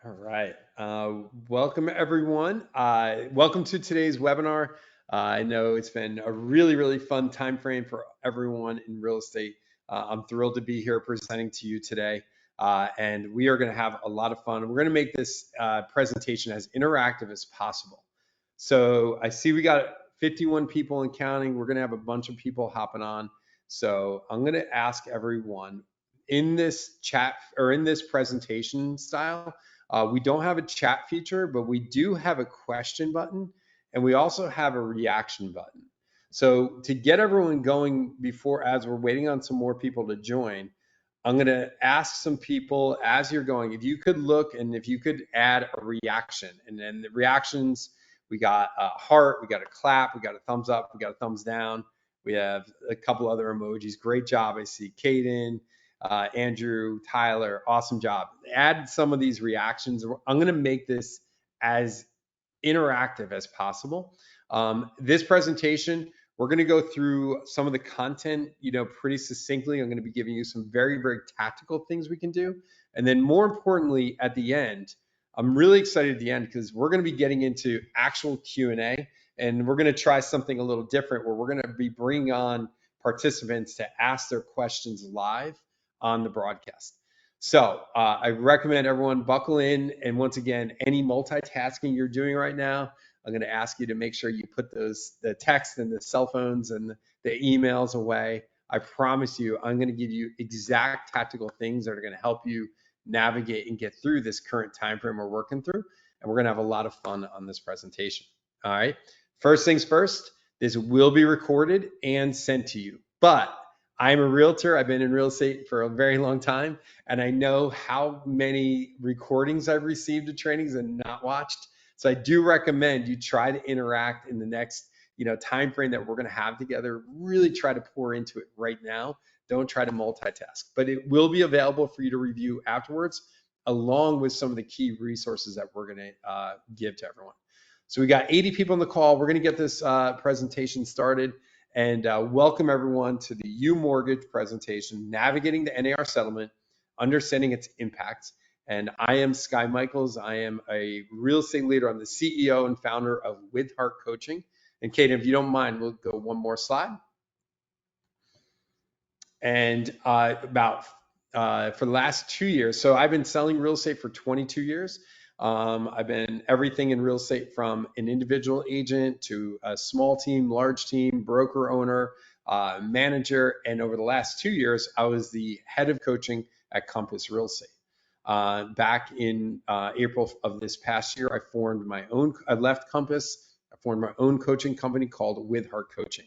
All right. Welcome, everyone. Welcome to today's webinar. I know it's been a really fun time frame for everyone in real estate. I'm thrilled to be here presenting to you today, and we are going to have a lot of fun. We're going to make this presentation as interactive as possible. So I see we got 51 people and counting. We're going to have a bunch of people hopping on. So I'm going to ask everyone in this chat or in this presentation style. We don't have a chat feature, but we do have a question button, and we also have a reaction button. So to get everyone going before, as we're waiting on some more people to join, I'm going to ask some people as you're going, if you could look and if you could add a reaction. And then the reactions, we got a heart, we got a clap, we got a thumbs up, we got a thumbs down. We have a couple other emojis. Great job. I see Kaden, Andrew, Tyler, awesome job. Add some of these reactions. I'm going to make this as interactive as possible. This presentation, we're going to go through some of the content, pretty succinctly. I'm going to be giving you some very tactical things we can do. And then more importantly, at the end, I'm really excited at the end because we're going to be getting into actual Q&A, and we're going to try something a little different where we're going to be bringing on participants to ask their questions live on the broadcast. So I recommend everyone buckle in. And once again, any multitasking you're doing right now, I'm going to ask you to make sure you put the text and the cell phones and the emails away. I promise you, I'm going to give you exact tactical things that are going to help you navigate and get through this current time frame we're working through. And we're going to have a lot of fun on this presentation. All right. First things first, this will be recorded and sent to you. But I'm a realtor. I've been in real estate for a very long time, and I know how many recordings I've received of trainings and not watched. So I do recommend you try to interact in the next, time frame that we're going to have together. Really try to pour into it right now. Don't try to multitask, but it will be available for you to review afterwards, along with some of the key resources that we're going to give to everyone. So we got 80 people on the call. We're going to get this presentation started. And welcome everyone to the U Mortgage presentation, Navigating the NAR Settlement, Understanding Its Impacts. And I am Sky Michaels. I am a real estate leader. I'm the CEO and founder of With Heart Coaching. And Kate, if you don't mind, we'll go one more slide. And for the last 2 years, so I've been selling real estate for 22 years. I've been everything in real estate from an individual agent to a small team, large team, broker owner, manager. And over the last 2 years, I was the head of coaching at Compass Real Estate. Back in April of this past year, I left Compass. I formed my own coaching company called With Heart Coaching.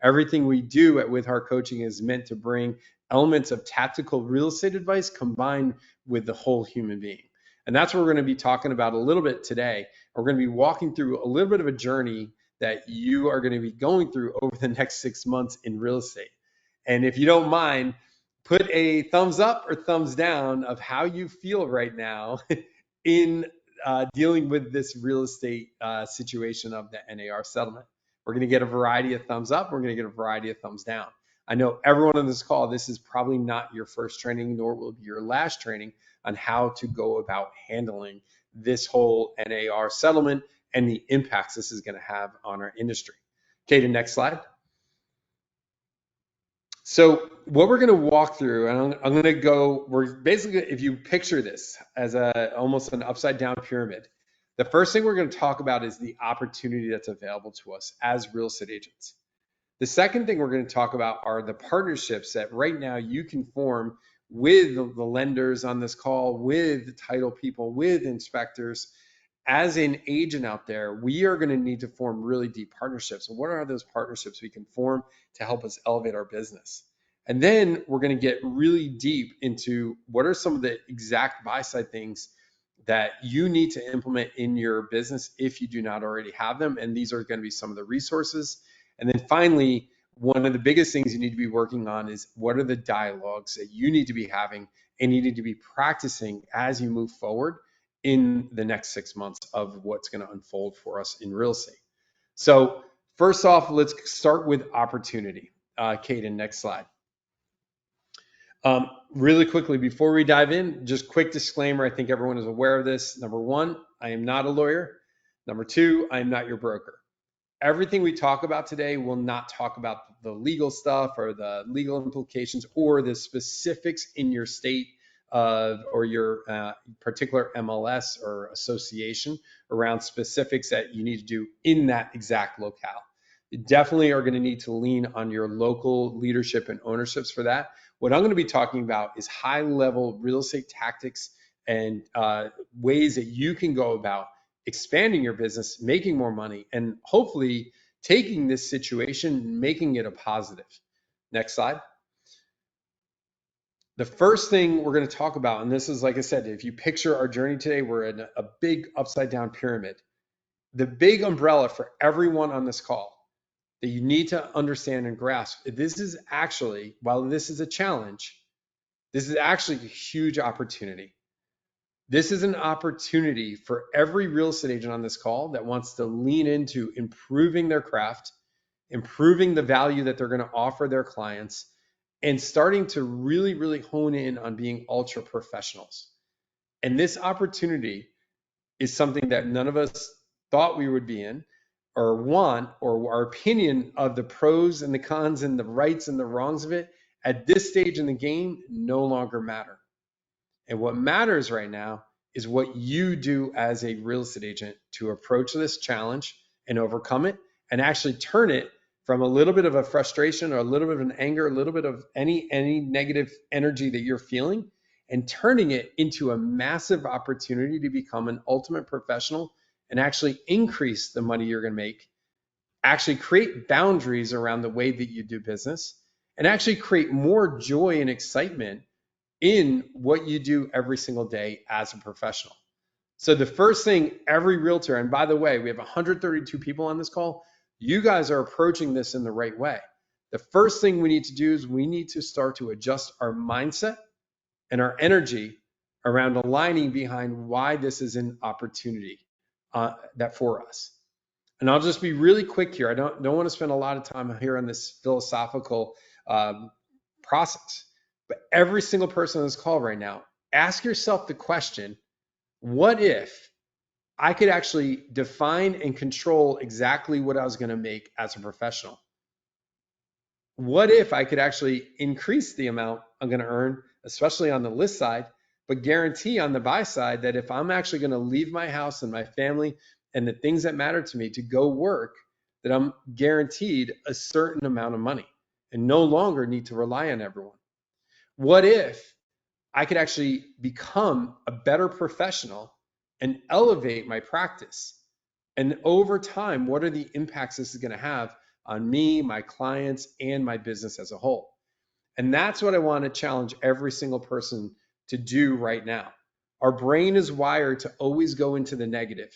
Everything we do at With Heart Coaching is meant to bring elements of tactical real estate advice combined with the whole human being. And that's what we're going to be talking about a little bit today. We're going to be walking through a little bit of a journey that you are going to be going through over the next 6 months in real estate. And if you don't mind, put a thumbs up or thumbs down of how you feel right now in dealing with this real estate situation of the NAR settlement. We're going to get a variety of thumbs up. We're going to get a variety of thumbs down. I know everyone on this call, this is probably not your first training, nor will it be your last training on how to go about handling this whole NAR settlement and the impacts this is going to have on our industry. Okay, the next slide. So what we're going to walk through, and I'm going to go, we're basically, if you picture this as almost an upside down pyramid, the first thing we're going to talk about is the opportunity that's available to us as real estate agents. The second thing we're going to talk about are the partnerships that right now you can form with the lenders on this call, with the title people, with inspectors. As an agent out there, we are going to need to form really deep partnerships. And what are those partnerships we can form to help us elevate our business? And then we're going to get really deep into what are some of the exact buy-side things that you need to implement in your business if you do not already have them. And these are going to be some of the resources. And then finally, one of the biggest things you need to be working on is what are the dialogues that you need to be having and you need to be practicing as you move forward in the next 6 months of what's going to unfold for us in real estate. So first off, let's start with opportunity. Kaden, next slide. Really quickly, before we dive in, just quick disclaimer. I think everyone is aware of this. Number one, I am not a lawyer. Number two, I am not your broker. Everything we talk about today will not talk about the legal stuff or the legal implications or the specifics in your state or your particular MLS or association around specifics that you need to do in that exact locale. You definitely are going to need to lean on your local leadership and ownerships for that. What I'm going to be talking about is high level real estate tactics and ways that you can go about expanding your business, making more money, and hopefully taking this situation and making it a positive. Next slide. The first thing we're going to talk about, and this is, like I said, if you picture our journey today, we're in a big upside down pyramid. The big umbrella for everyone on this call that you need to understand and grasp, this is actually, while this is a challenge, this is actually a huge opportunity. This is an opportunity for every real estate agent on this call that wants to lean into improving their craft, improving the value that they're going to offer their clients, and starting to really, really hone in on being ultra professionals. And this opportunity is something that none of us thought we would be in or want, or our opinion of the pros and the cons and the rights and the wrongs of it at this stage in the game no longer matter. And what matters right now is what you do as a real estate agent to approach this challenge and overcome it and actually turn it from a little bit of a frustration or a little bit of an anger, a little bit of any negative energy that you're feeling, and turning it into a massive opportunity to become an ultimate professional and actually increase the money you're going to make, actually create boundaries around the way that you do business, and actually create more joy and excitement in what you do every single day as a professional. So the first thing every realtor, and by the way, we have 132 people on this call, you guys are approaching this in the right way. The first thing we need to do is we need to start to adjust our mindset and our energy around aligning behind why this is an opportunity that for us. And I'll just be really quick here. I don't want to spend a lot of time here on this philosophical process. But every single person on this call right now, ask yourself the question, what if I could actually define and control exactly what I was going to make as a professional? What if I could actually increase the amount I'm going to earn, especially on the list side, but guarantee on the buy side that if I'm actually going to leave my house and my family and the things that matter to me to go work, that I'm guaranteed a certain amount of money and no longer need to rely on everyone? What if I could actually become a better professional and elevate my practice? And over time, what are the impacts this is going to have on me, my clients, and my business as a whole? And that's what I want to challenge every single person to do right now. Our brain is wired to always go into the negative,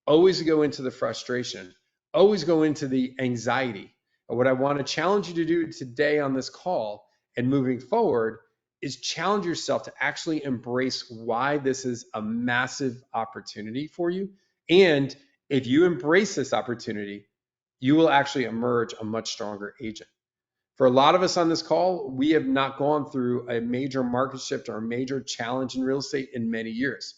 always go into the frustration, always go into the anxiety. And what I want to challenge you to do today on this call and moving forward is challenge yourself to actually embrace why this is a massive opportunity for you. And if you embrace this opportunity, you will actually emerge a much stronger agent. For a lot of us on this call, we have not gone through a major market shift or a major challenge in real estate in many years.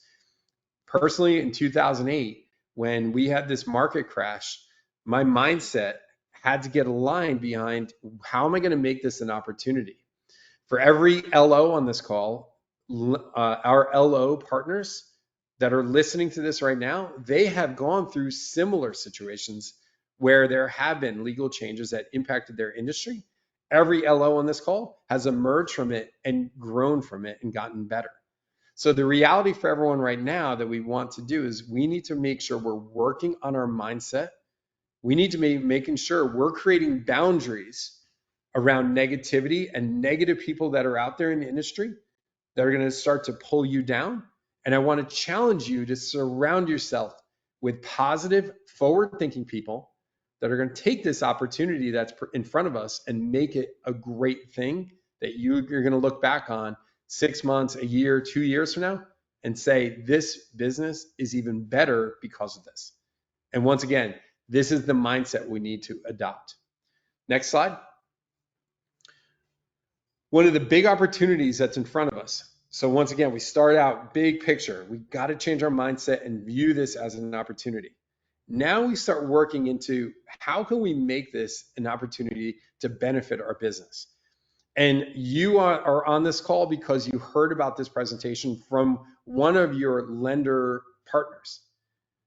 Personally, in 2008, when we had this market crash, my mindset had to get aligned behind how am I going to make this an opportunity? For every LO on this call, our LO partners that are listening to this right now, they have gone through similar situations where there have been legal changes that impacted their industry. Every LO on this call has emerged from it and grown from it and gotten better. So the reality for everyone right now that we want to do is we need to make sure we're working on our mindset. We need to be making sure we're creating boundaries around negativity and negative people that are out there in the industry that are going to start to pull you down. And I want to challenge you to surround yourself with positive, forward-thinking people that are going to take this opportunity that's in front of us and make it a great thing that you're going to look back on 6 months, a year, 2 years from now and say, this business is even better because of this. And once again, this is the mindset we need to adopt. Next slide. One of the big opportunities that's in front of us. So once again, we start out big picture. We got to change our mindset and view this as an opportunity. Now we start working into how can we make this an opportunity to benefit our business. And you are on this call because you heard about this presentation from one of your lender partners.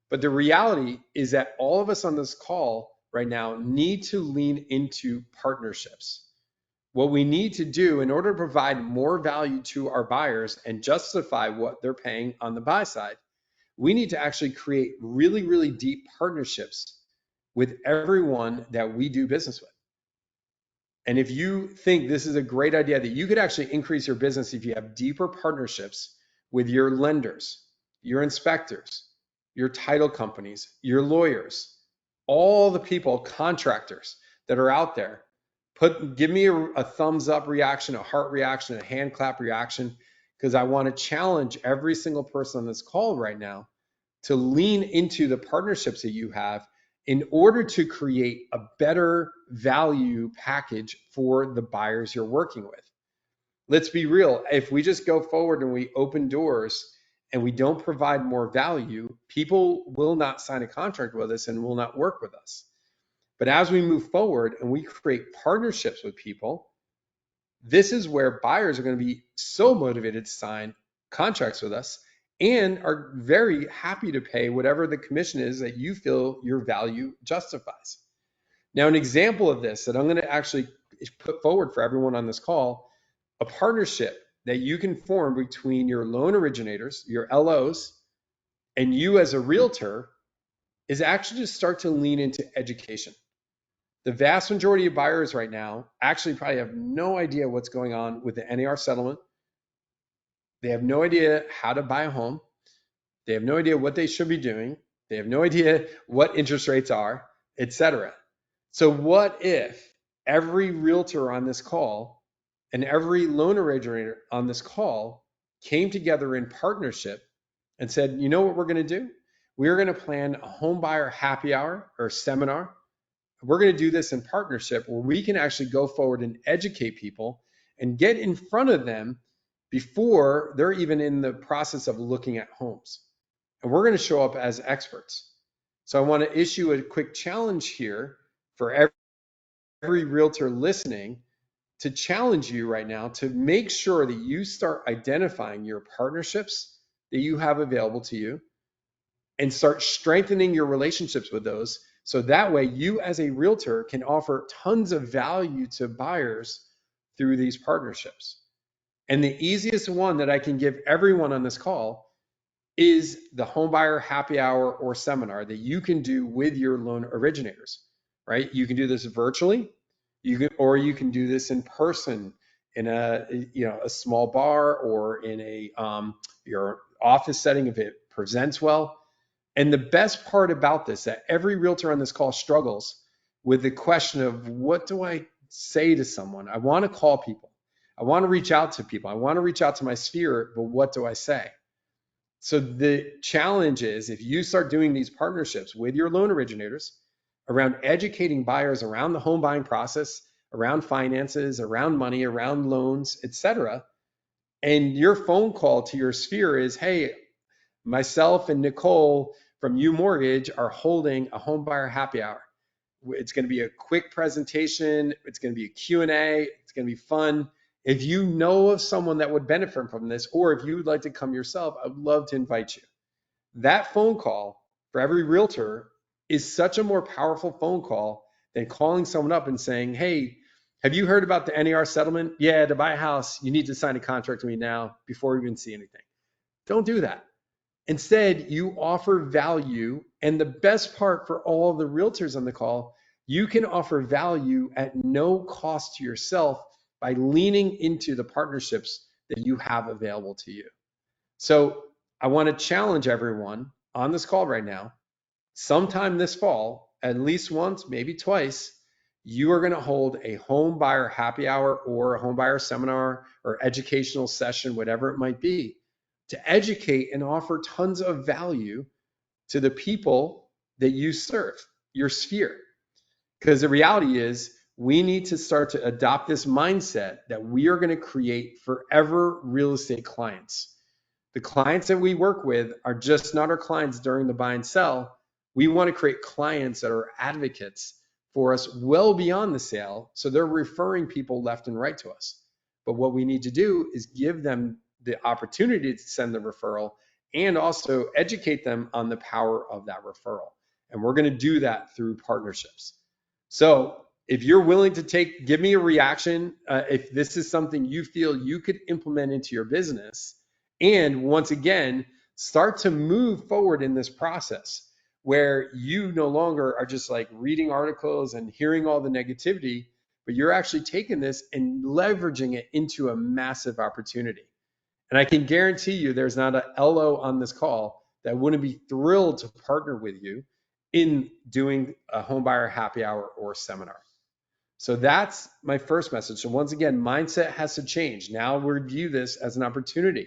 But the reality is that all of us on this call right now need to lean into partnerships. What we need to do in order to provide more value to our buyers and justify what they're paying on the buy side, we need to actually create really, really deep partnerships with everyone that we do business with. And if you think this is a great idea, that you could actually increase your business if you have deeper partnerships with your lenders, your inspectors, your title companies, your lawyers, all the people, contractors that are out there, give me a thumbs up reaction, a heart reaction, a hand clap reaction, because I want to challenge every single person on this call right now to lean into the partnerships that you have in order to create a better value package for the buyers you're working with. Let's be real. If we just go forward and we open doors and we don't provide more value, people will not sign a contract with us and will not work with us. But as we move forward and we create partnerships with people, this is where buyers are going to be so motivated to sign contracts with us and are very happy to pay whatever the commission is that you feel your value justifies. Now, an example of this that I'm going to actually put forward for everyone on this call, a partnership that you can form between your loan originators, your LOs, and you as a realtor is actually to start to lean into education. The vast majority of buyers right now actually probably have no idea what's going on with the NAR settlement. They have no idea how to buy a home. They have no idea what they should be doing. They have no idea what interest rates are, etc. So what if every realtor on this call and every loan originator on this call came together in partnership and said, you know what we're going to do? We're going to plan a home buyer happy hour or seminar. We're going to do this in partnership where we can actually go forward and educate people and get in front of them before they're even in the process of looking at homes. And we're going to show up as experts. So I want to issue a quick challenge here for every realtor listening to challenge you right now to make sure that you start identifying your partnerships that you have available to you and start strengthening your relationships with those. So that way you as a realtor can offer tons of value to buyers through these partnerships. And the easiest one that I can give everyone on this call is the homebuyer happy hour or seminar that you can do with your loan originators, right? You can do this virtually, you can do this in person in a small bar or in your office setting if it presents well. And the best part about this, that every realtor on this call struggles with the question of what do I say to someone? I want to call people. I want to reach out to people. I want to reach out to my sphere, but what do I say? So the challenge is if you start doing these partnerships with your loan originators around educating buyers around the home buying process, around finances, around money, around loans, etc., and your phone call to your sphere is, hey, myself and Nicole from U Mortgage are holding a home buyer happy hour. It's going to be a quick presentation. It's going to be a Q&A. It's going to be fun. If you know of someone that would benefit from this, or if you would like to come yourself, I would love to invite you. That phone call for every realtor is such a more powerful phone call than calling someone up and saying, hey, have you heard about the NAR settlement? Yeah, to buy a house, you need to sign a contract with me now before we even see anything. Don't do that. Instead, you offer value. And the best part for all of the realtors on the call, you can offer value at no cost to yourself by leaning into the partnerships that you have available to you. So I want to challenge everyone on this call right now, sometime this fall, at least once, maybe twice, you are going to hold a home buyer happy hour or a home buyer seminar or educational session, whatever it might be, to educate and offer tons of value to the people that you serve, your sphere. Because the reality is, we need to start to adopt this mindset that we are going to create forever real estate clients. The clients that we work with are just not our clients during the buy and sell. We want to create clients that are advocates for us well beyond the sale. So they're referring people left and right to us. But what we need to do is give them the opportunity to send the referral and also educate them on the power of that referral. And we're going to do that through partnerships. So if you're willing to give me a reaction, if this is something you feel you could implement into your business, and once again, start to move forward in this process where you no longer are just like reading articles and hearing all the negativity, but you're actually taking this and leveraging it into a massive opportunity. And I can guarantee you there's not a LO on this call that wouldn't be thrilled to partner with you in doing a homebuyer happy hour or seminar. So that's my first message. So once again, mindset has to change. Now we view this as an opportunity.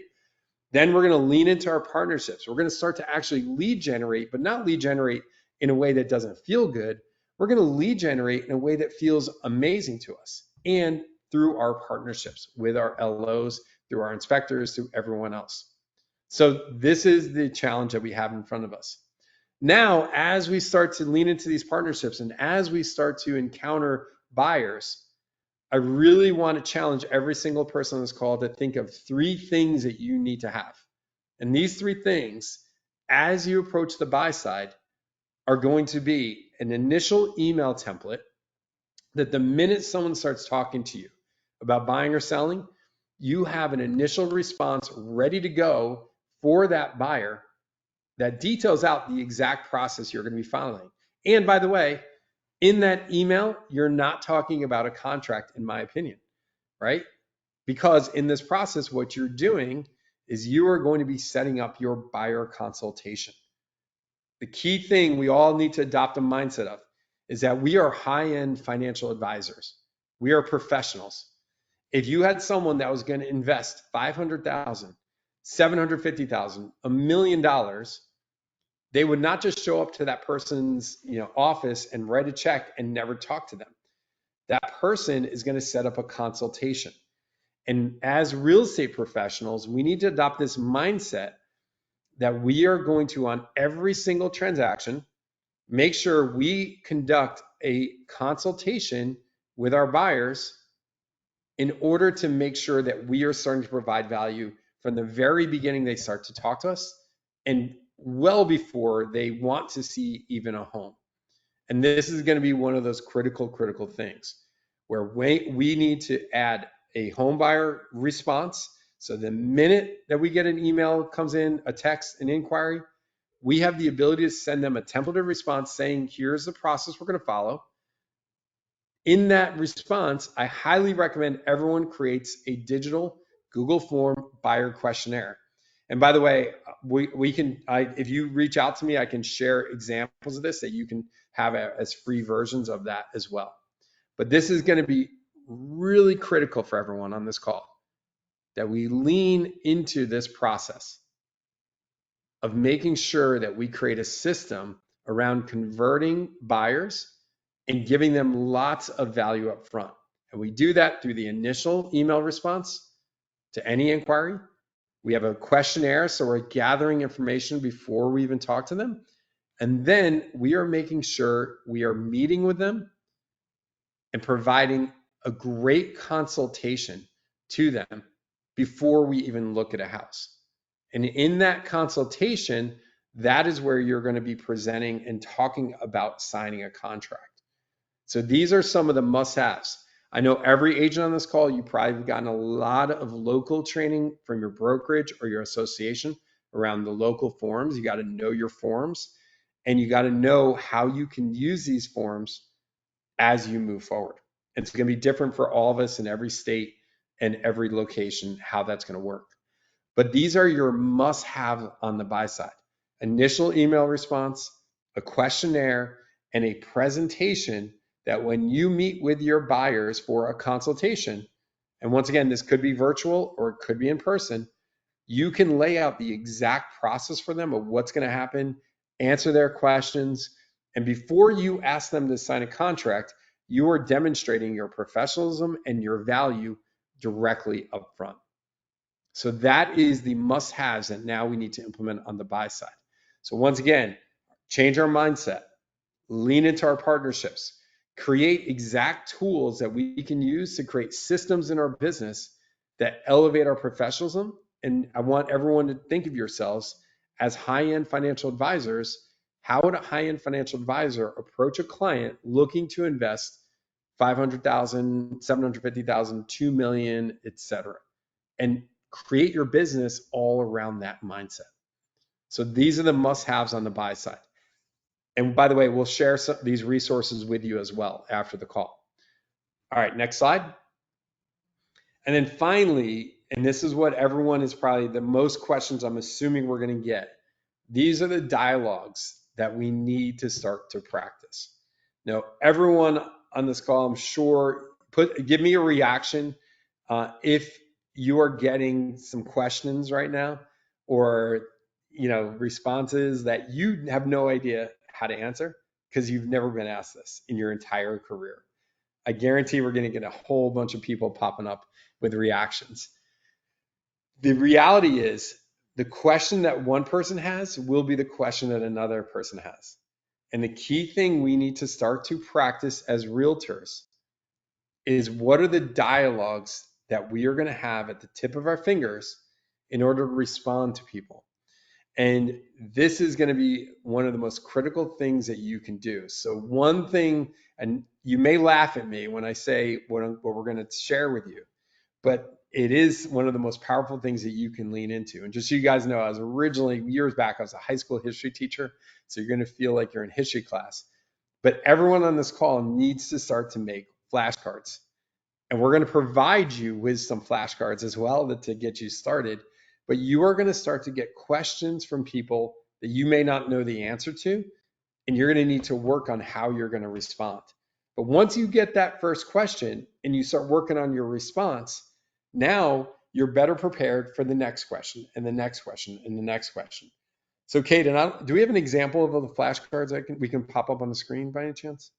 Then we're going to lean into our partnerships. We're going to start to actually lead generate, but not lead generate in a way that doesn't feel good. We're going to lead generate in a way that feels amazing to us, and through our partnerships with our LOs, through our inspectors, through everyone else. So this is the challenge that we have in front of us. Now, as we start to lean into these partnerships and as we start to encounter buyers, I really want to challenge every single person on this call to think of 3 things that you need to have. And these 3 things, as you approach the buy side, are going to be an initial email template that the minute someone starts talking to you about buying or selling, you have an initial response ready to go for that buyer that details out the exact process you're going to be following. And by the way, in that email, you're not talking about a contract, in my opinion, right? Because in this process, what you're doing is you are going to be setting up your buyer consultation. The key thing we all need to adopt a mindset of is that we are high-end financial advisors. We are professionals. If you had someone that was going to invest $500,000, $750,000, $1 million, they would not just show up to that person's office and write a check and never talk to them. That person is going to set up a consultation. And as real estate professionals, we need to adopt this mindset that we are going to, on every single transaction, make sure we conduct a consultation with our buyers in order to make sure that we are starting to provide value from the very beginning they start to talk to us and well before they want to see even a home. And this is going to be one of those critical things where we need to add a home buyer response. So the minute that we get an email comes in, a text, an inquiry, we have the ability to send them a templated response saying, here's the process we're going to follow. In that response, I highly recommend everyone creates a digital Google form buyer questionnaire. And by the way, if you reach out to me, I can share examples of this that you can have as free versions of that as well. But this is going to be really critical for everyone on this call, that we lean into this process of making sure that we create a system around converting buyers and giving them lots of value up front. And we do that through the initial email response to any inquiry. We have a questionnaire, so we're gathering information before we even talk to them. And then we are making sure we are meeting with them and providing a great consultation to them before we even look at a house. And in that consultation, that is where you're going to be presenting and talking about signing a contract. So these are some of the must-haves. I know every agent on this call, you probably have gotten a lot of local training from your brokerage or your association around the local forms. You got to know your forms, and you got to know how you can use these forms as you move forward. It's going to be different for all of us in every state and every location, how that's going to work. But these are your must-have on the buy side. Initial email response, a questionnaire, and a presentation that when you meet with your buyers for a consultation, and once again, this could be virtual or it could be in person, you can lay out the exact process for them of what's going to happen, answer their questions, and before you ask them to sign a contract, you are demonstrating your professionalism and your value directly up front. So that is the must-haves that now we need to implement on the buy side. So once again, change our mindset, lean into our partnerships, create exact tools that we can use to create systems in our business that elevate our professionalism. And I want everyone to think of yourselves as high-end financial advisors. How would a high-end financial advisor approach a client looking to invest 500,000, 750,000, 2 million, etc., and create your business all around that mindset? So these are the must-haves on the buy side. And by the way, we'll share these resources with you as well after the call. All right, next slide. And then finally, and this is what everyone is probably the most questions I'm assuming we're going to get. These are the dialogues that we need to start to practice. Now, everyone on this call, I'm sure, give me a reaction if you are getting some questions right now, or responses that you have no idea how to answer because you've never been asked this in your entire career. I guarantee we're going to get a whole bunch of people popping up with reactions. The reality is, the question that one person has will be the question that another person has. And the key thing we need to start to practice as realtors is, what are the dialogues that we are going to have at the tip of our fingers in order to respond to people? And this is going to be one of the most critical things that you can do. So one thing, and you may laugh at me when I say what we're going to share with you, but it is one of the most powerful things that you can lean into. And just so you guys know, I was originally, years back, I was a high school history teacher. So you're going to feel like you're in history class. But everyone on this call needs to start to make flashcards. And we're going to provide you with some flashcards as well to get you started. But you are going to start to get questions from people that you may not know the answer to, and you're going to need to work on how you're going to respond. But once you get that first question and you start working on your response, now you're better prepared for the next question and the next question and the next question. So Kate, do we have an example of the flashcards we can pop up on the screen by any chance?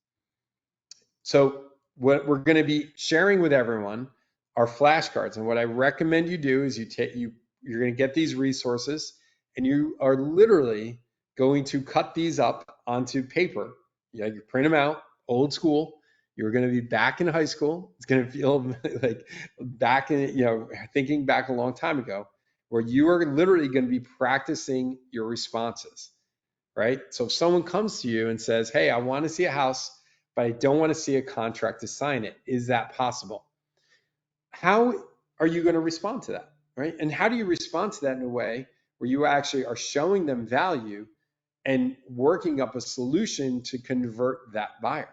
So what we're going to be sharing with everyone are flashcards. And what I recommend you do is you're going to get these resources, and you are literally going to cut these up onto paper. You print them out, old school. You're going to be back in high school. It's going to feel like back in, thinking back a long time ago, where you are literally going to be practicing your responses, right? So if someone comes to you and says, hey, I want to see a house, but I don't want to see a contract to sign it, is that possible? How are you going to respond to that, right? And how do you respond to that in a way where you actually are showing them value and working up a solution to convert that buyer?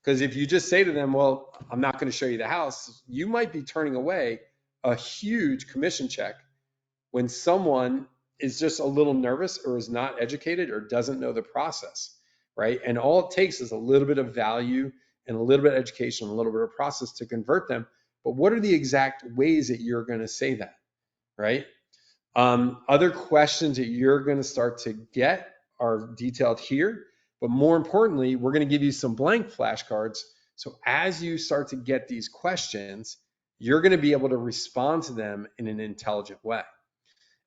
Because if you just say to them, well, I'm not going to show you the house, you might be turning away a huge commission check when someone is just a little nervous or is not educated or doesn't know the process, right? And all it takes is a little bit of value and a little bit of education, a little bit of process to convert them. But what are the exact ways that you're going to say that, right? Other questions that you're going to start to get are detailed here. But more importantly, we're going to give you some blank flashcards. So as you start to get these questions, you're going to be able to respond to them in an intelligent way.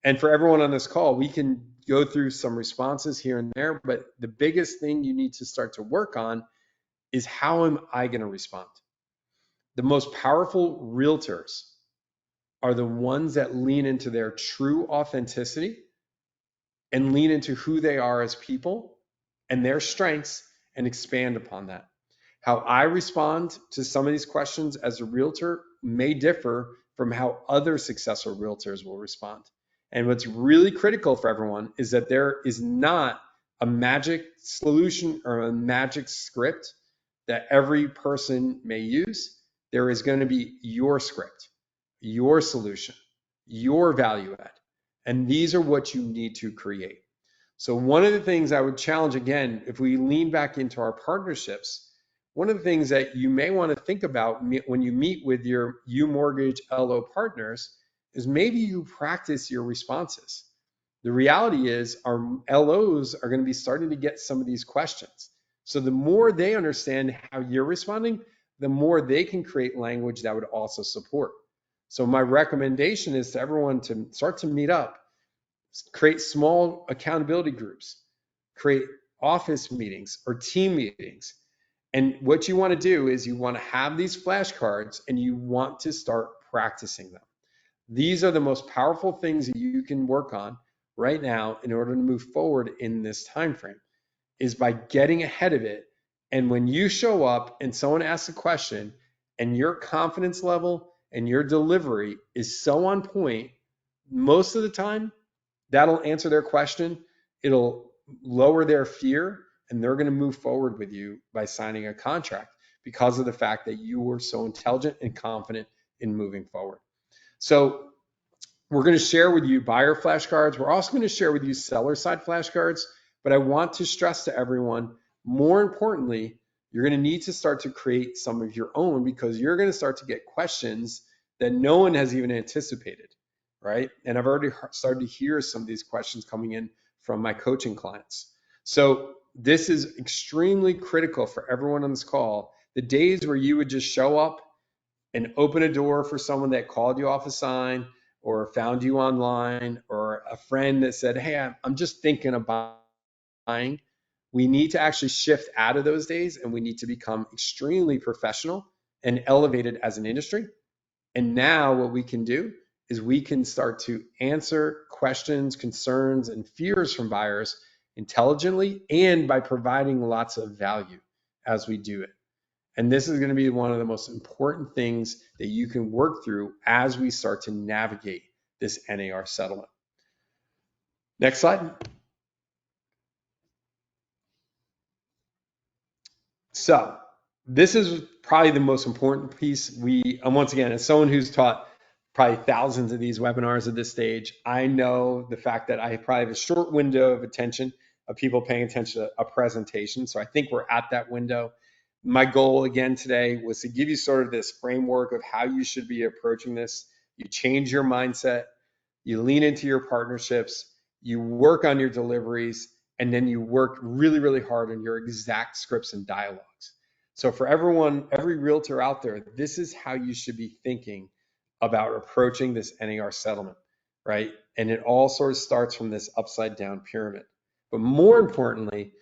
And for everyone on this call, we can go through some responses here and there, but the biggest thing you need to start to work on is, how am I going to respond? The most powerful realtors are the ones that lean into their true authenticity and lean into who they are as people and their strengths and expand upon that. How I respond to some of these questions as a realtor may differ from how other successful realtors will respond. And what's really critical for everyone is that there is not a magic solution or a magic script that every person may use. There is going to be your script, your solution, your value add. And these are what you need to create. So one of the things I would challenge, again, if we lean back into our partnerships, one of the things that you may want to think about when you meet with your UMortgage LO partners is maybe you practice your responses. The reality is our LOs are going to be starting to get some of these questions. So the more they understand how you're responding, the more they can create language that would also support. So my recommendation is to everyone to start to meet up, create small accountability groups, create office meetings or team meetings. And what you want to do is you want to have these flashcards and you want to start practicing them. These are the most powerful things that you can work on right now in order to move forward in this time frame, is by getting ahead of it. And when you show up and someone asks a question and your confidence level and your delivery is so on point, most of the time that'll answer their question. It'll lower their fear and they're going to move forward with you by signing a contract because of the fact that you were so intelligent and confident in moving forward. So we're going to share with you buyer flashcards. We're also going to share with you seller side flashcards. But I want to stress to everyone, more importantly, you're going to need to start to create some of your own, because you're going to start to get questions that no one has even anticipated, right? And I've already started to hear some of these questions coming in from my coaching clients. So this is extremely critical for everyone on this call. The days where you would just show up and open a door for someone that called you off a sign or found you online, or a friend that said, hey, I'm just thinking about buying. We need to actually shift out of those days, and we need to become extremely professional and elevated as an industry. And now what we can do is we can start to answer questions, concerns, and fears from buyers intelligently and by providing lots of value as we do it. And this is going to be one of the most important things that you can work through as we start to navigate this NAR settlement. Next slide. So this is probably the most important piece. Once again, as someone who's taught probably thousands of these webinars at this stage, I know the fact that I probably have a short window of attention of people paying attention to a presentation. So I think we're at that window. My goal again today was to give you sort of this framework of how you should be approaching this. You change your mindset, you lean into your partnerships, you work on your deliveries, and then you work really, really hard on your exact scripts and dialogues. So for everyone, every realtor out there, this is how you should be thinking about approaching this NAR settlement, right? And it all sort of starts from this upside down pyramid. But more importantly,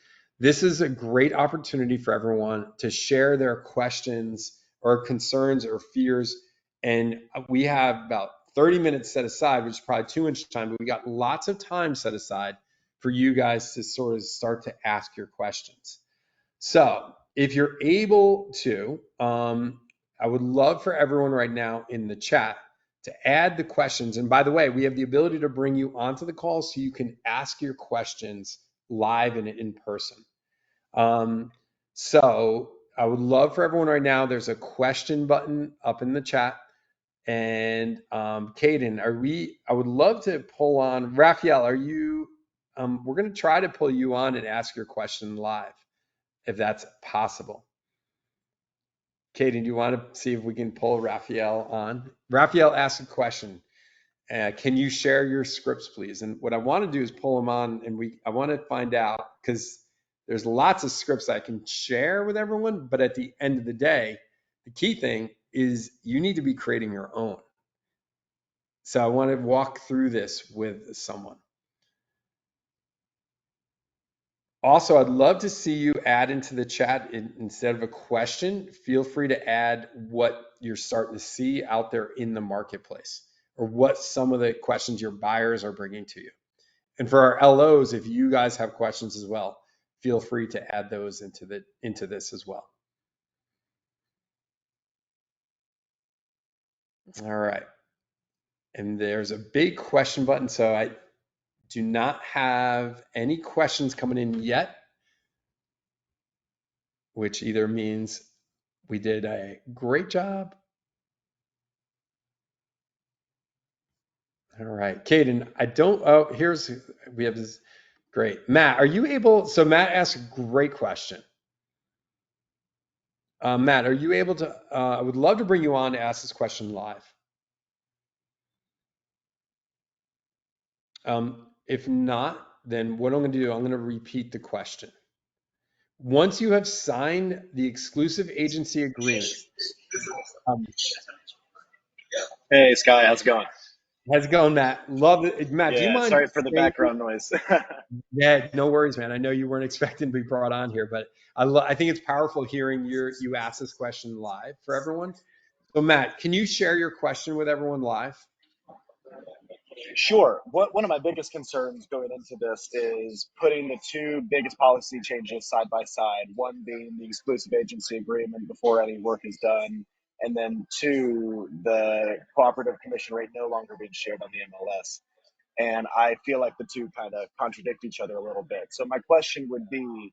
this is a great opportunity for everyone to share their questions or concerns or fears. And we have about 30 minutes set aside, which is probably too much time, but we got lots of time set aside for you guys to sort of start to ask your questions. So if you're able to, I would love for everyone right now in the chat to add the questions. And by the way, we have the ability to bring you onto the call so you can ask your questions live and in person. So I would love for everyone right now, there's a question button up in the chat. And Caden, I would love to pull on, Raphael, we're going to try to pull you on and ask your question live, if that's possible. Caden, do you want to see if we can pull Raphael on? Raphael asked a question. Can you share your scripts, please? And what I want to do is pull him on, and I want to find out, because there's lots of scripts I can share with everyone, but at the end of the day, the key thing is you need to be creating your own. So I want to walk through this with someone. Also, I'd love to see you add into the chat, instead of a question, feel free to add what you're starting to see out there in the marketplace, or what some of the questions your buyers are bringing to you. And for our LOs, if you guys have questions as well, feel free to add those into this as well. All right. And there's a big question button, so I do not have any questions coming in yet, which either means we did a great job. All right, Caden, we have this, great. Matt, are you able, so Matt asked a great question. Matt, are you able to, I would love to bring you on to ask this question live. If not, then what I'm going to do, I'm going to repeat the question. Once you have signed the exclusive agency agreement, um, Hey, Sky, how's it going? how's it going, Matt? Love it. Matt, do you Yeah, mind sorry for the saying? background noise. Yeah, no worries, man. I know you weren't expecting to be brought on here, but I think it's powerful hearing you ask this question live for everyone. So, Matt, can you share your question with everyone live? Sure. One of my biggest concerns going into this is putting the two biggest policy changes side by side. One being the exclusive agency agreement before any work is done, and then two, the cooperative commission rate no longer being shared on the MLS. And I feel like the two kind of contradict each other a little bit. So my question would be,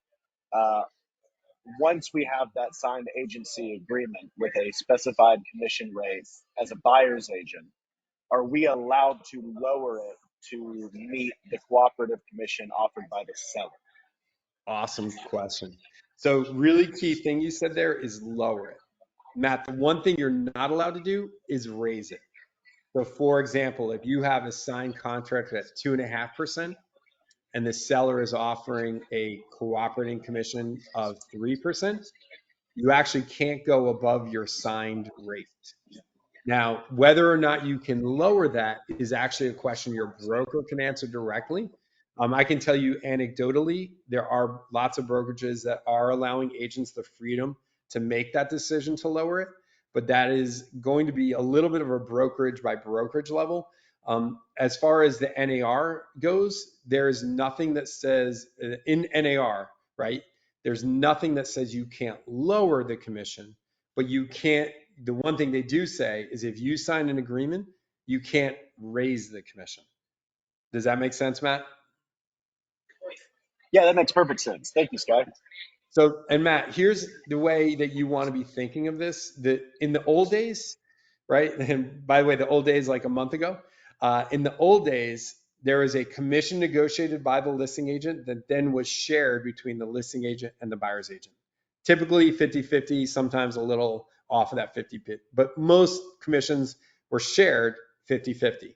uh, once we have that signed agency agreement with a specified commission rate as a buyer's agent, are we allowed to lower it to meet the cooperative commission offered by the seller? Awesome question. So, really key thing you said there is lower it. Matt, the one thing you're not allowed to do is raise it. So, for example, if you have a signed contract at 2.5% and the seller is offering a cooperating commission of 3%, you actually can't go above your signed rate. Now, whether or not you can lower that is actually a question your broker can answer directly. I can tell you anecdotally, there are lots of brokerages that are allowing agents the freedom to make that decision to lower it, but that is going to be a little bit of a brokerage by brokerage level. As far as the NAR goes, there is nothing that says in NAR, right? There's nothing that says you can't lower the commission, but you can't. The one thing they do say is if you sign an agreement, you can't raise the commission. Does that make sense, Matt? Yeah, that makes perfect sense. Thank you, Sky. So, and Matt, here's the way that you want to be thinking of this. That in the old days, right? And by the way, the old days like a month ago. In the old days, there was a commission negotiated by the listing agent that then was shared between the listing agent and the buyer's agent. Typically 50-50, sometimes a little off of that 50, but most commissions were shared 50-50.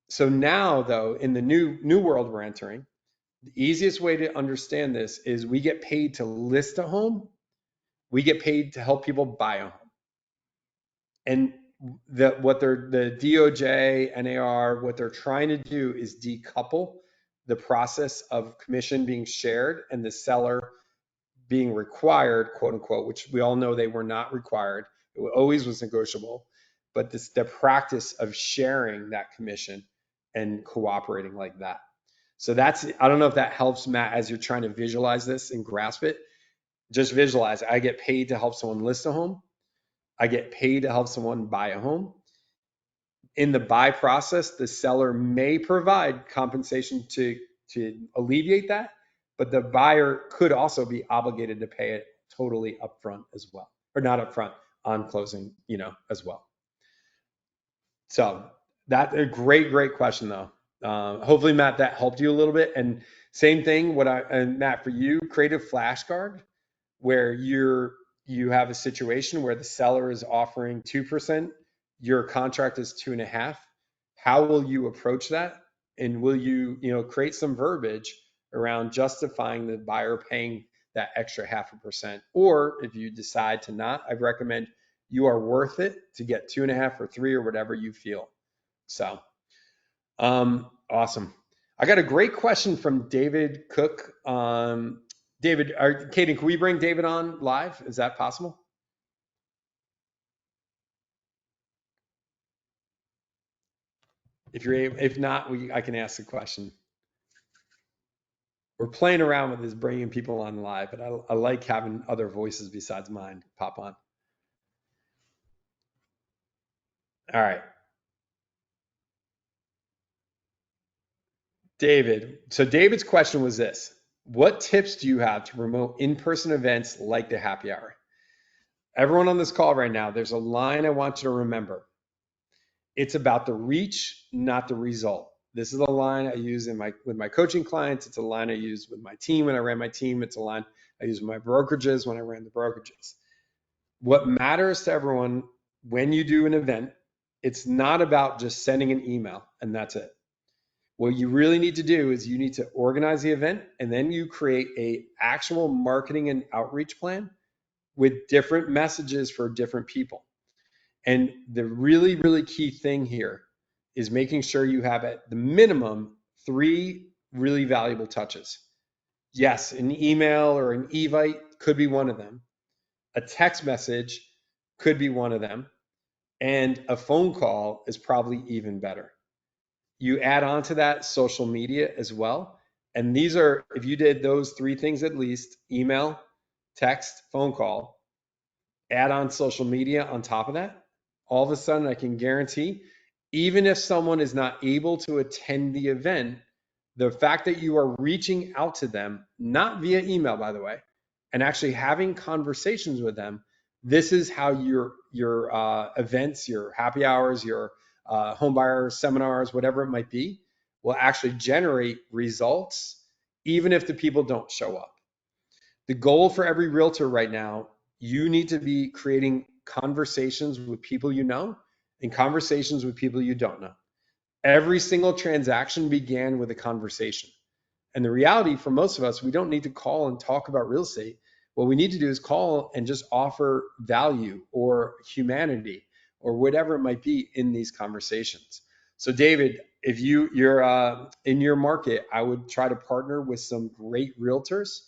So now, though, in the new world we're entering, the easiest way to understand this is we get paid to list a home, we get paid to help people buy a home. And the DOJ, NAR, what they're trying to do is decouple the process of commission being shared and the seller being required, quote unquote, which we all know they were not required. It always was negotiable, but the practice of sharing that commission and cooperating like that. So I don't know if that helps, Matt, as you're trying to visualize this and grasp it. Just visualize, I get paid to help someone list a home. I get paid to help someone buy a home. In the buy process, the seller may provide compensation to alleviate that, but the buyer could also be obligated to pay it totally upfront as well, or not upfront on closing, as well. So that's a great question though. Hopefully, Matt, that helped you a little bit. And same thing, and Matt, for you, create a flashcard where you have a situation where the seller is offering 2%, your contract is 2.5. How will you approach that? And will you create some verbiage around justifying the buyer paying that extra 0.5%? Or if you decide to not, I recommend you are worth it to get 2.5 or 3 or whatever you feel. So, awesome. I got a great question from David Cook. David, Kaden, can we bring David on live? Is that possible? If you're able, if not, I can ask the question. We're playing around with this, bringing people on live, but I like having other voices besides mine pop on. All right, David. So David's question was this: what tips do you have to promote in-person events like the happy hour? Everyone on this call right now, there's a line I want you to remember. It's about the reach, not the result. This is a line I use with my coaching clients. It's a line I use with my team when I ran my team. It's a line I use with my brokerages when I ran the brokerages. What matters to everyone when you do an event, it's not about just sending an email and that's it. What you really need to do is you need to organize the event, and then you create a actual marketing and outreach plan with different messages for different people. And the really, really key thing here is making sure you have at the minimum 3 really valuable touches. Yes, an email or an evite could be one of them. A text message could be one of them. And a phone call is probably even better. You add on to that social media as well. And these are, if you did those 3 things at least, email, text, phone call, add on social media on top of that, all of a sudden I can guarantee, even if someone is not able to attend the event, the fact that you are reaching out to them, not via email, by the way, and actually having conversations with them, this is how your events, your happy hours, your home buyer seminars, whatever it might be, will actually generate results, even if the people don't show up. The goal for every realtor right now, you need to be creating conversations with people you know and conversations with people you don't know. Every single transaction began with a conversation. And the reality for most of us, we don't need to call and talk about real estate. What we need to do is call and just offer value or humanity or whatever it might be in these conversations. So David, if you're in your market, I would try to partner with some great realtors,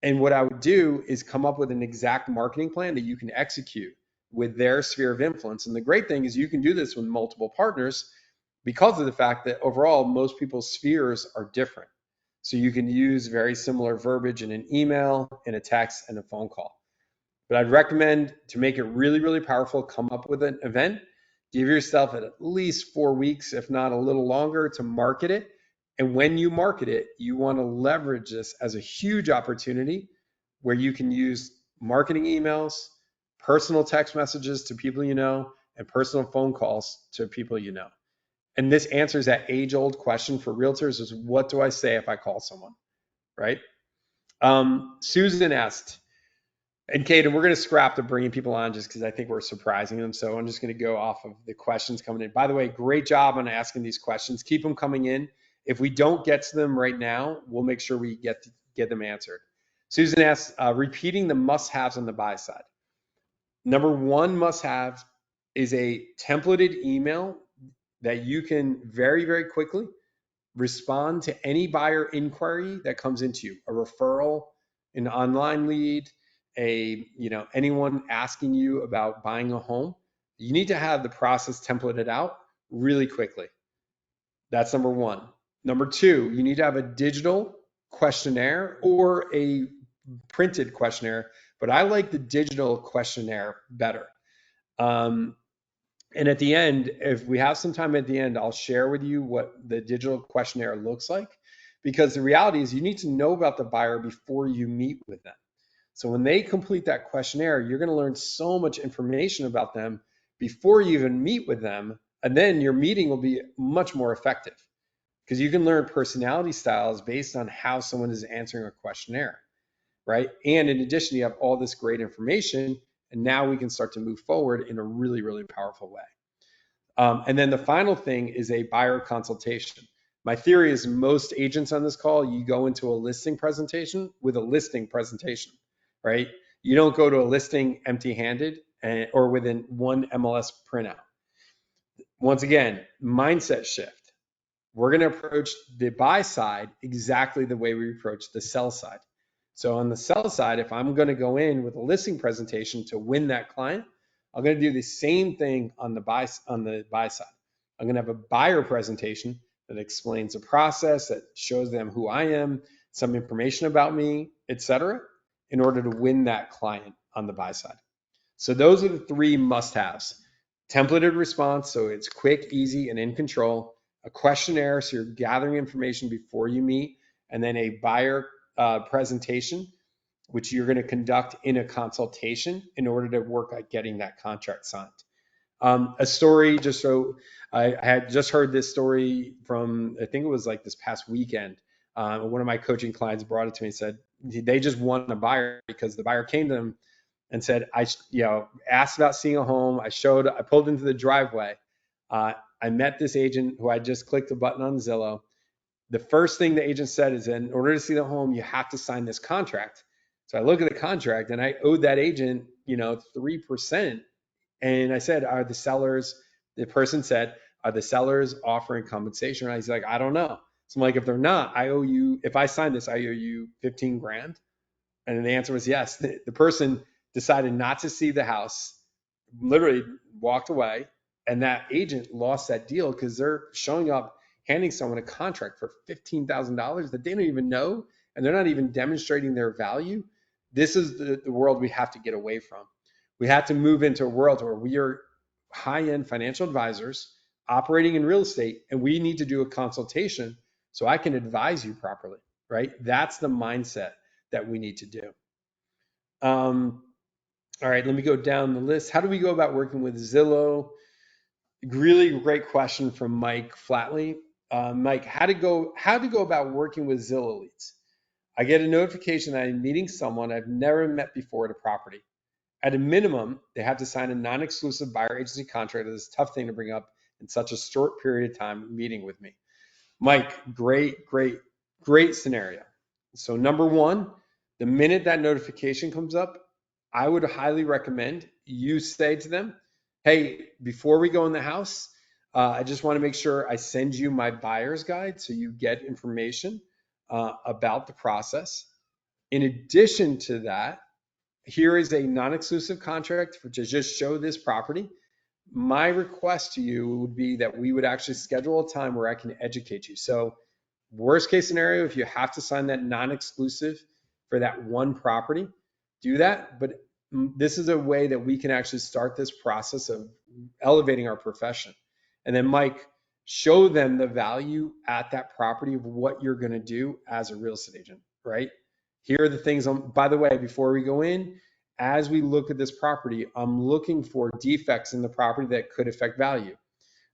and what I would do is come up with an exact marketing plan that you can execute with their sphere of influence. And the great thing is you can do this with multiple partners because of the fact that overall most people's spheres are different. So you can use very similar verbiage in an email, in a text, and a phone call. But I'd recommend, to make it really, really powerful, come up with an event. Give yourself at least 4 weeks, if not a little longer, to market it. And when you market it, you want to leverage this as a huge opportunity where you can use marketing emails, personal text messages to people you know, and personal phone calls to people you know. And this answers that age-old question for realtors: is what do I say if I call someone, right? Susan asked, and Kaden, we're going to scrap the bringing people on just because I think we're surprising them. So I'm just going to go off of the questions coming in. By the way, great job on asking these questions. Keep them coming in. If we don't get to them right now, we'll make sure we get them answered. Susan asks, repeating the must-haves on the buy side. Number one must-have is a templated email that you can very, very quickly respond to any buyer inquiry that comes into you, a referral, an online lead, anyone asking you about buying a home. You need to have the process templated out really quickly. That's number one. Number two, you need to have a digital questionnaire or a printed questionnaire, but I like the digital questionnaire better. And at the end, if we have some time at the end, I'll share with you what the digital questionnaire looks like, because the reality is you need to know about the buyer before you meet with them. So when they complete that questionnaire, you're going to learn so much information about them before you even meet with them. And then your meeting will be much more effective because you can learn personality styles based on how someone is answering a questionnaire, right? And in addition, you have all this great information, and now we can start to move forward in a really, really powerful way. And then the final thing is a buyer consultation. My theory is most agents on this call, you go into a listing presentation with a listing presentation, right? You don't go to a listing empty-handed or within one MLS printout. Once again, mindset shift. We're going to approach the buy side exactly the way we approach the sell side. So on the sell side, if I'm going to go in with a listing presentation to win that client, I'm going to do the same thing on the buy side. I'm going to have a buyer presentation that explains the process, that shows them who I am, some information about me, etc., in order to win that client on the buy side. So those are the 3 must-haves. Templated response, so it's quick, easy, and in control. A questionnaire, so you're gathering information before you meet, and then a buyer presentation, which you're going to conduct in a consultation in order to work at getting that contract signed. A story, just so I had just heard this story from, I think it was like this past weekend. One of my coaching clients brought it to me and said they just won a buyer because the buyer came to them and said, I asked about seeing a home. I pulled into the driveway. I met this agent who I just clicked a button on Zillow, The first thing the agent said is, in order to see the home, you have to sign this contract. So I look at the contract and I owed that agent, 3%. And I said, are the sellers, the person said, are the sellers offering compensation? And he's like, I don't know. So I'm like, if they're not, if I sign this, I owe you 15 grand. And the answer was yes. The person decided not to see the house, literally walked away, and that agent lost that deal because they're showing up, handing someone a contract for $15,000 that they don't even know, and they're not even demonstrating their value. This is the world we have to get away from. We have to move into a world where we are high-end financial advisors operating in real estate, and we need to do a consultation so I can advise you properly, right? That's the mindset that we need to do. All right, let me go down the list. How do we go about working with Zillow? Really great question from Mike Flatley. Mike, how to go about working with Zillow leads? I get a notification that I'm meeting someone I've never met before at a property. At a minimum, they have to sign a non-exclusive buyer agency contract. It's a tough thing to bring up in such a short period of time meeting with me. Mike, great scenario. So number one, the minute that notification comes up, I would highly recommend you say to them, hey, before we go in the house, I just want to make sure I send you my buyer's guide so you get information about the process. In addition to that, here is a non-exclusive contract to just show this property. My request to you would be that we would actually schedule a time where I can educate you. So worst case scenario, if you have to sign that non-exclusive for that one property, do that. But this is a way that we can actually start this process of elevating our profession. And then Mike, show them the value at that property of what you're going to do as a real estate agent, right? Here are the things. By the way, before we go in, as we look at this property, I'm looking for defects in the property that could affect value.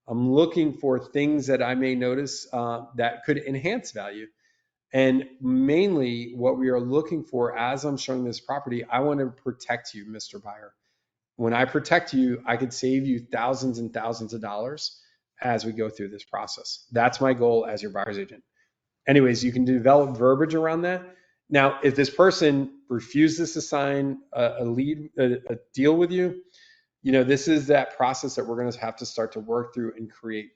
I'm looking for things that I may notice that could enhance value. And mainly what we are looking for as I'm showing this property, I want to protect you, Mr. Buyer. When I protect you, I could save you thousands and thousands of dollars as we go through this process. That's my goal as your buyer's agent. Anyways, you can develop verbiage around that. Now, if this person refuses to sign a deal with you, this is that process that we're going to have to start to work through and create,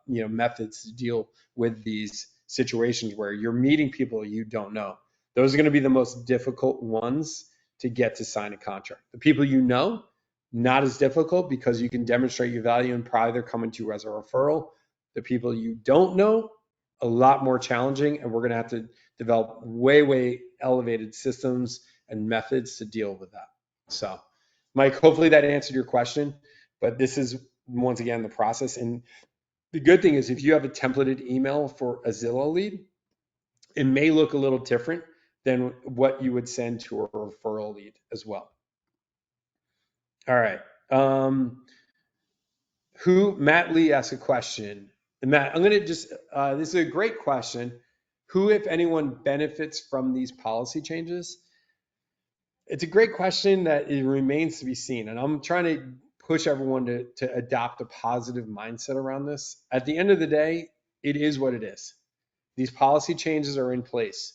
methods to deal with these situations where you're meeting people you don't know. Those are going to be the most difficult ones to get to sign a contract. The people you know, not as difficult because you can demonstrate your value and probably they're coming to you as a referral. The people you don't know, a lot more challenging, and we're going to have to develop way elevated systems and methods to deal with that. So Mike, hopefully that answered your question, but this is once again the process. And the good thing is if you have a templated email for a Zillow lead, it may look a little different than what you would send to a referral lead as well. All right. Matt Lee asked a question. And Matt, I'm going to just, this is a great question. Who, if anyone, benefits from these policy changes? It's a great question that it remains to be seen. And I'm trying to push everyone to adopt a positive mindset around this. At the end of the day, it is what it is. These policy changes are in place.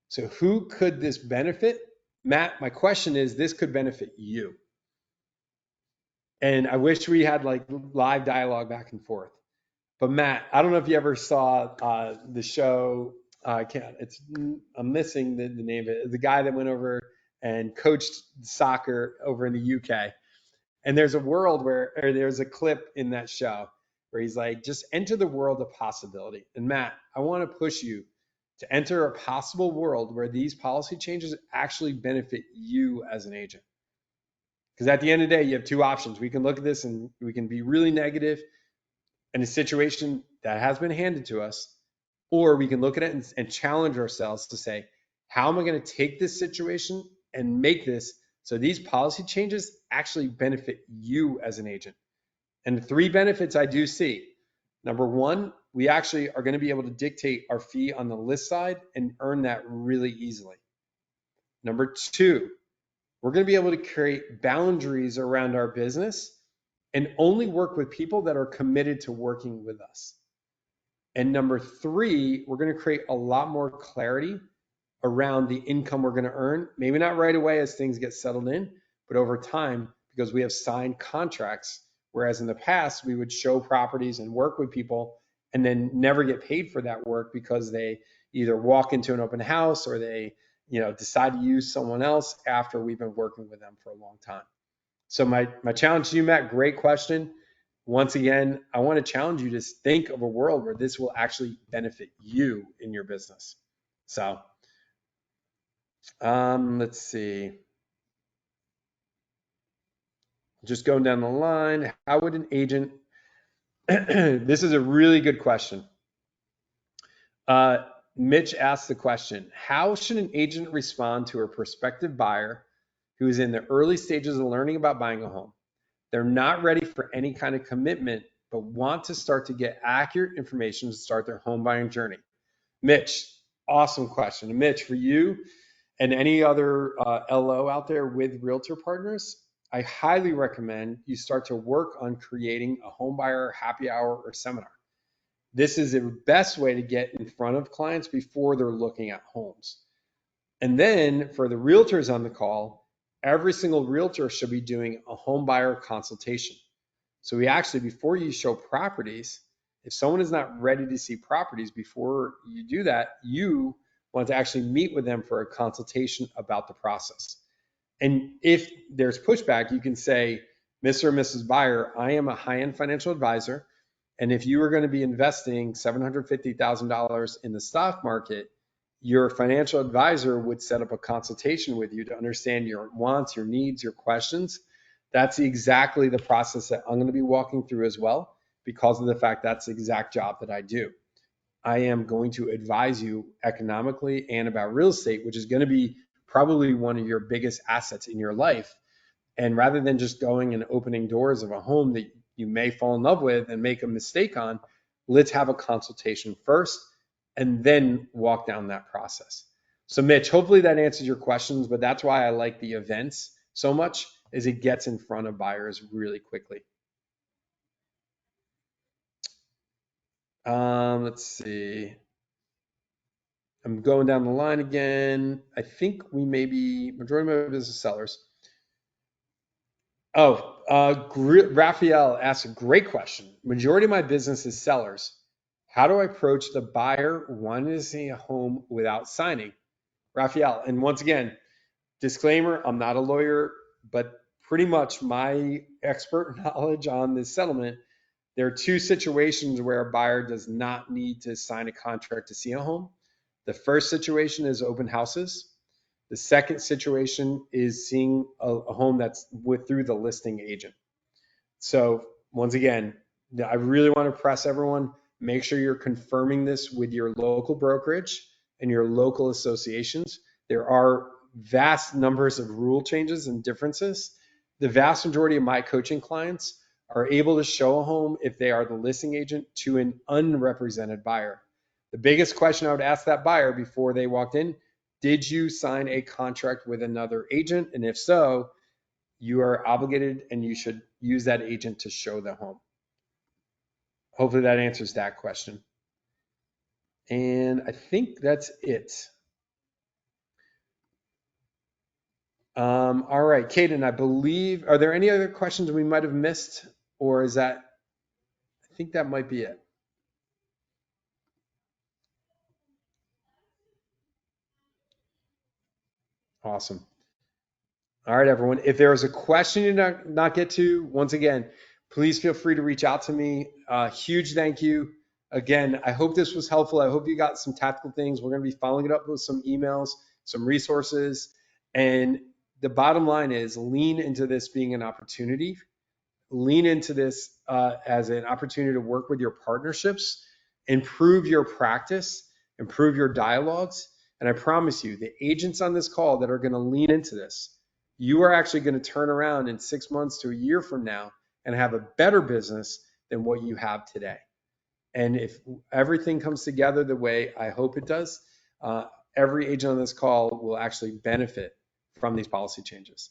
So who could this benefit? Matt, my question is, this could benefit you. And I wish we had like live dialogue back and forth. But Matt, I don't know if you ever saw the show. I'm missing the name of it. The guy that went over and coached soccer over in the UK. And there's there's a clip in that show where he's like, just enter the world of possibility. And Matt, I want to push you to enter a possible world where these policy changes actually benefit you as an agent. Because at the end of the day, you have two options. We can look at this and we can be really negative in a situation that has been handed to us, or we can look at it and challenge ourselves to say, how am I going to take this situation and make this so these policy changes actually benefit you as an agent? And the three benefits I do see. Number one, we actually are going to be able to dictate our fee on the list side and earn that really easily. Number two, we're going to be able to create boundaries around our business and only work with people that are committed to working with us. And number three, we're going to create a lot more clarity around the income we're going to earn. Maybe not right away as things get settled in, but over time because we have signed contracts. Whereas in the past, we would show properties and work with people and then never get paid for that work because they either walk into an open house or they, decide to use someone else after we've been working with them for a long time. So my challenge to you, Matt, great question. Once again, I want to challenge you to think of a world where this will actually benefit you in your business. So let's see. Just going down the line, how would an agent? This is a really good question. Mitch asked the question: how should an agent respond to a prospective buyer who is in the early stages of learning about buying a home? They're not ready for any kind of commitment, but want to start to get accurate information to start their home buying journey. Mitch, awesome question. And Mitch, for you and any other LO out there with realtor partners, I highly recommend you start to work on creating a home buyer happy hour or seminar. This is the best way to get in front of clients before they're looking at homes. And then for the realtors on the call, every single realtor should be doing a home buyer consultation. So we actually, before you show properties, if someone is not ready to see properties before you do that, you want to actually meet with them for a consultation about the process. And if there's pushback, you can say, Mr. or Mrs. Buyer, I am a high-end financial advisor. And if you are going to be investing $750,000 in the stock market, your financial advisor would set up a consultation with you to understand your wants, your needs, your questions. That's exactly the process that I'm going to be walking through as well, because of the fact that's the exact job that I do. I am going to advise you economically and about real estate, which is going to be probably one of your biggest assets in your life. And rather than just going and opening doors of a home that you may fall in love with and make a mistake on, let's have a consultation first and then walk down that process. So Mitch, hopefully that answers your questions, but that's why I like the events so much, is it gets in front of buyers really quickly. Let's see. I'm going down the line again. I think we may be majority of my business sellers. Oh, Raphael asked a great question. Majority of my business is sellers. How do I approach the buyer wanting to see a home without signing? Raphael, and once again, disclaimer, I'm not a lawyer, but pretty much my expert knowledge on this settlement, there are two situations where a buyer does not need to sign a contract to see a home. The first situation is open houses. The second situation is seeing a home that's through the listing agent. So once again, I really want to press everyone, make sure you're confirming this with your local brokerage and your local associations. There are vast numbers of rule changes and differences. The vast majority of my coaching clients are able to show a home if they are the listing agent to an unrepresented buyer. The biggest question I would ask that buyer before they walked in, did you sign a contract with another agent? And if so, you are obligated and you should use that agent to show the home. Hopefully that answers that question. And I think that's it. All right, Kaden, I believe, are there any other questions we might have missed, or is that, I think that might be it. Awesome. All right, everyone. If there is a question you not get to, once again, please feel free to reach out to me. Huge thank you. Again, I hope this was helpful. I hope you got some tactical things. We're going to be following it up with some emails, some resources. And the bottom line is lean into this being an opportunity. Lean into this as an opportunity to work with your partnerships, improve your practice, improve your dialogues. And I promise you, the agents on this call that are going to lean into this, you are actually going to turn around in 6 months to a year from now and have a better business than what you have today. And if everything comes together the way I hope it does, every agent on this call will actually benefit from these policy changes.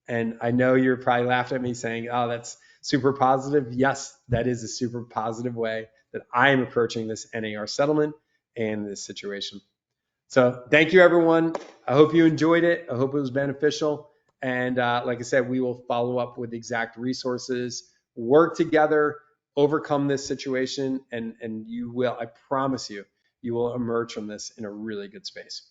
And I know you're probably laughing at me saying, oh, that's super positive. Yes, that is a super positive way that I am approaching this NAR settlement and this situation. So thank you, everyone. I hope you enjoyed it. I hope it was beneficial. And like I said, we will follow up with exact resources, work together, overcome this situation, and you will, I promise you, you will emerge from this in a really good space.